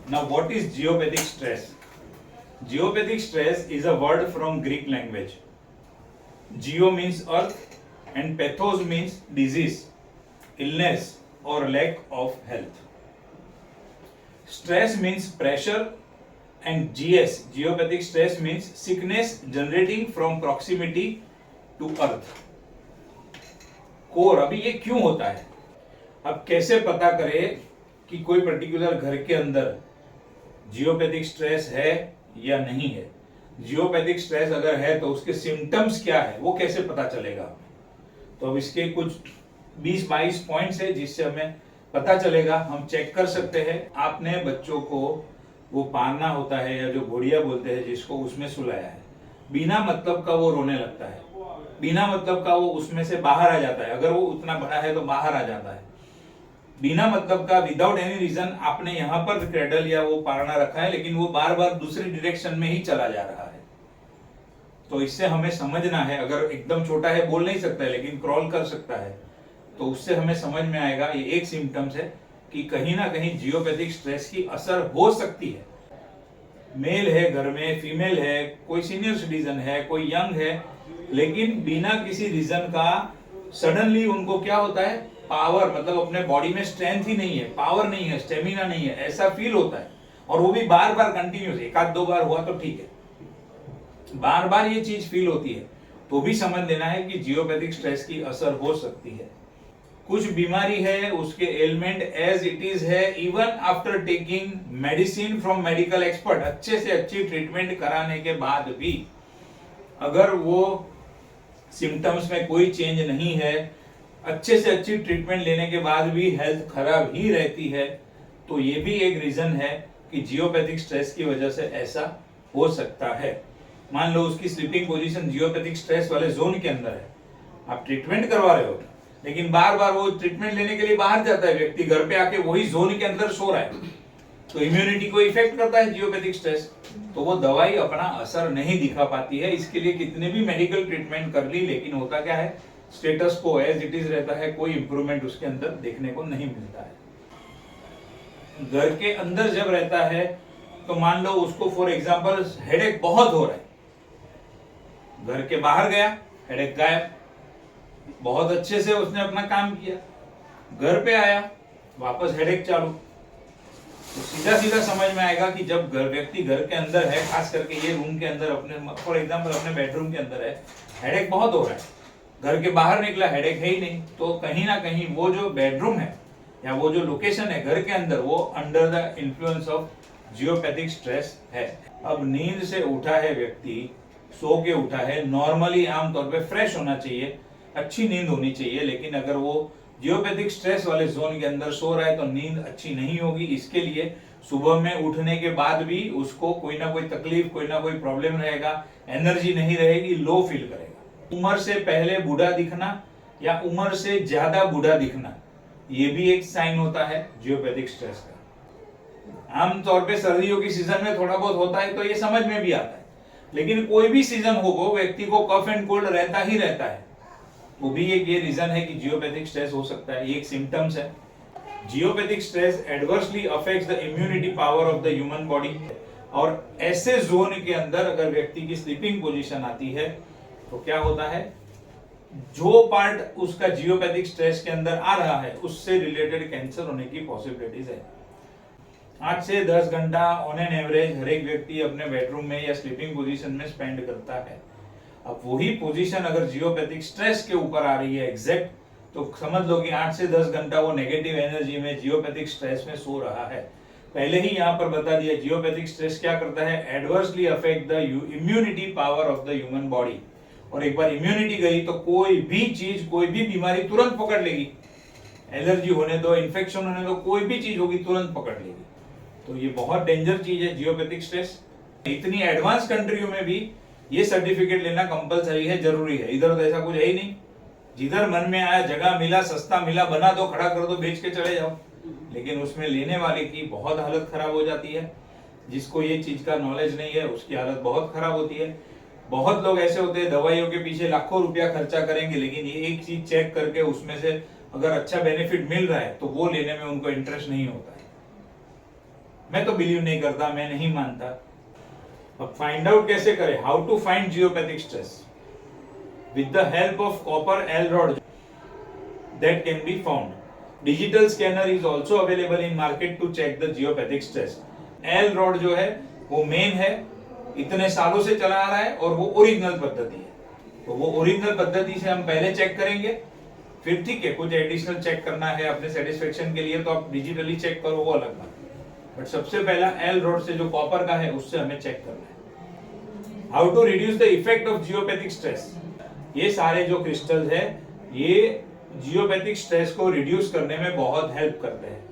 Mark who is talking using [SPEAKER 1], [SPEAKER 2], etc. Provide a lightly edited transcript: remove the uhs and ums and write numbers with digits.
[SPEAKER 1] Now, what is geopathic stress? Geopathic stress is a word from Greek language. Geo means earth and pathos means disease, illness or lack of health. Stress means pressure and GS, geopathic stress means sickness generating from proximity to earth. Core, अभी ये क्यों होता है? अब कैसे पता करें कि कोई पर्टिकुलर घर के अंदर जियोपैथिक स्ट्रेस है या नहीं है? जियोपैथिक स्ट्रेस अगर है तो उसके सिम्टम्स क्या है, वो कैसे पता चलेगा? तो अब इसके कुछ 20-22 पॉइंट्स है जिससे हमें पता चलेगा, हम चेक कर सकते हैं। आपने बच्चों को वो पालना होता है या जो घोड़िया बोलते हैं जिसको, उसमें सुलाया है, बिना मतलब का वो रोने लगता है, बिना मतलब का वो उसमें से बाहर आ जाता है, अगर वो उतना बड़ा है तो बाहर आ जाता है, बिना मतलब का, विदाउट एनी रीजन आपने यहाँ पर क्रेडल या वो पालना रखा है लेकिन वो बार बार दूसरी डायरेक्शन में ही चला जा रहा है। तो इससे हमें समझना है, अगर एकदम छोटा है बोल नहीं सकता है लेकिन क्रॉल कर सकता है, तो उससे हमें समझ में आएगा ये एक सिम्टम्स है कि कहीं ना कहीं जियोपैथिक स्ट्रेस की असर हो सकती है। मेल है घर में, फीमेल है, कोई सीनियर सिटीजन है, कोई यंग है, लेकिन बिना किसी रीजन का सडनली उनको क्या होता है, पावर, मतलब अपने बॉडी में स्ट्रेंथ ही नहीं है, पावर नहीं है, स्टेमिना नहीं है, ऐसा फील होता है। और वो भी बार बार कंटिन्यूस, एक आध दो बार हुआ तो ठीक है, बार बार ये चीज फील होती है तो भी समझ लेना है कि जियोपैथिक स्ट्रेस की असर हो सकती है। कुछ बीमारी है उसके एलिमेंट एज इट इज है, even after taking medicine from medical expert, अच्छे से अच्छी ट्रीटमेंट कराने के बाद भी अगर वो सिम्टम्स में कोई चेंज नहीं है, अच्छे से अच्छी ट्रीटमेंट लेने के बाद भी हेल्थ खराब ही रहती है, तो ये भी एक रीजन है कि जियोपैथिक स्ट्रेस की वजह से ऐसा हो सकता है। मान लो उसकी स्लीपिंग पोजीशन जियोपैथिक स्ट्रेस वाले जोन के अंदर है, आप ट्रीटमेंट करवा रहे हो लेकिन बार बार वो ट्रीटमेंट लेने के लिए बाहर जाता है व्यक्ति, घर पे आके वही जोन के अंदर सो रहा है, तो इम्यूनिटी को इफेक्ट करता है जियोपैथिक स्ट्रेस, तो वो दवाई अपना असर नहीं दिखा पाती है। इसके लिए कितने भी मेडिकल ट्रीटमेंट कर ली, लेकिन होता क्या है, स्टेटस को एज इट इज रहता है, कोई इंप्रूवमेंट उसके अंदर देखने को नहीं मिलता है। घर के अंदर जब रहता है तो मान लो उसको फॉर एग्जांपल हेडेक बहुत हो रहा है, घर के बाहर गया, हेडेक गायब, बहुत अच्छे से उसने अपना काम किया, घर पे आया, वापस हेडेक चालू। तो सीधा सीधा समझ में आएगा कि जब व्यक्ति घर के अंदर है, खास करके ये रूम के अंदर, अपने फॉर एग्जांपल अपने बेडरूम के अंदर है, हेडेक बहुत हो रहा है, घर के बाहर निकला हेडेक है ही नहीं, तो कहीं ना कहीं वो जो बेडरूम है या वो जो लोकेशन है घर के अंदर, वो under the influence of geopathic stress है। अब नींद से उठा है व्यक्ति, सो के उठा है, नॉर्मली आमतौर पे फ्रेश होना चाहिए, अच्छी नींद होनी चाहिए, लेकिन अगर वो जियोपैथिक स्ट्रेस वाले जोन के अंदर सो रहा है तो नींद अच्छी नहीं होगी। इसके लिए सुबह में उठने के बाद भी उसको कोई ना कोई तकलीफ, कोई ना कोई प्रॉब्लम रहेगा, एनर्जी नहीं रहेगी, लो फील करेगा। उम्र से पहले बूढ़ा दिखना या उम्र से ज्यादा बूढ़ा दिखना, ये भी एक साइन होता है जियोपैथिक स्ट्रेस का। आमतौर पे सर्दियों की सीजन में थोड़ा बहुत होता है तो ये समझ में भी आता है, लेकिन कोई भी सीजन हो वो व्यक्ति को कफ एंड कोल्ड रहता ही रहता है, वो भी एक ये रीजन है कि जियोपैथिक स्ट्रेस हो सकता है, ये एक सिम्टम्स है। Geopathic stress adversely affects the immunity power of the human body, और ऐसे जोन के अंदर अगर व्यक्ति की स्लीपिंग पोजीशन आती है तो क्या होता है, जो पार्ट उसका जियोपैथिक स्ट्रेस के अंदर आ रहा है उससे रिलेटेड कैंसर होने की पॉसिबिलिटीज है। 8 से 10 घंटा ऑन एन एवरेज हर एक व्यक्ति अपने बेडरूम में या स्लीपिंग पोजीशन में स्पेंड करता है। अब वही पोजीशन अगर जियोपैथिक स्ट्रेस के ऊपर आ रही है एग्जैक्ट, तो समझ लो कि 8 से 10 घंटा वो नेगेटिव एनर्जी में जियोपैथिक स्ट्रेस में सो रहा है। पहले ही यहाँ पर बता दिया जियोपैथिक स्ट्रेस क्या करता है, adversely affect the immunity power of the human body, और एक बार इम्यूनिटी गई तो कोई भी चीज, कोई भी बीमारी तुरंत पकड़ लेगी, एलर्जी होने दो, इन्फेक्शन होने दो, कोई भी चीज होगी तुरंत पकड़ लेगी। तो ये बहुत डेंजर चीज है जियोपैथिक स्ट्रेस। इतनी एडवांस कंट्रियों में भी ये सर्टिफिकेट लेना कंपलसरी है, जरूरी है। इधर तो ऐसा कुछ है ही नहीं, जिधर मन में आया, जगह मिला, सस्ता मिला, बना दो, खड़ा कर दो, बेच के चले जाओ, लेकिन उसमें लेने वाले की बहुत हालत खराब हो जाती है। जिसको ये चीज का नॉलेज नहीं है उसकी हालत बहुत खराब होती है। बहुत लोग ऐसे होते हैं दवाइयों के पीछे लाखों रुपया खर्चा करेंगे, लेकिन ये एक चीज चेक करके उसमें से अगर अच्छा बेनिफिट मिल रहा है तो वो लेने में उनको इंटरेस्ट नहीं होता है। मैं तो बिलीव नहीं करता, मैं नहीं मानता। अब फाइंड आउट कैसे करें? How to find geopathic stress with the help of copper L rod that can be found. Digital scanner is also available in market to check the geopathic stress. L rod जो है वो main है, इतने सालों से चला आ रहा है और वो ओरिजिनल पद्धति है। तो वो ओरिजिनल पद्धति से हम पहले चेक करेंगे, फिर ठीक है कुछ एडिशनल चेक करना है अपने सेटिस्फेक्शन के लिए तो आप डिजिटली चेक करो, वो अलग बात है। बट सबसे पहला एल रॉड से जो कॉपर का है उससे हमें चेक करना है। How to reduce the effect of geopathic stress? ये सारे जो क्रिस्टल्स है ये जियोपैथिक स्ट्रेस को रिड्यूस करने में बहुत हेल्प करते हैं।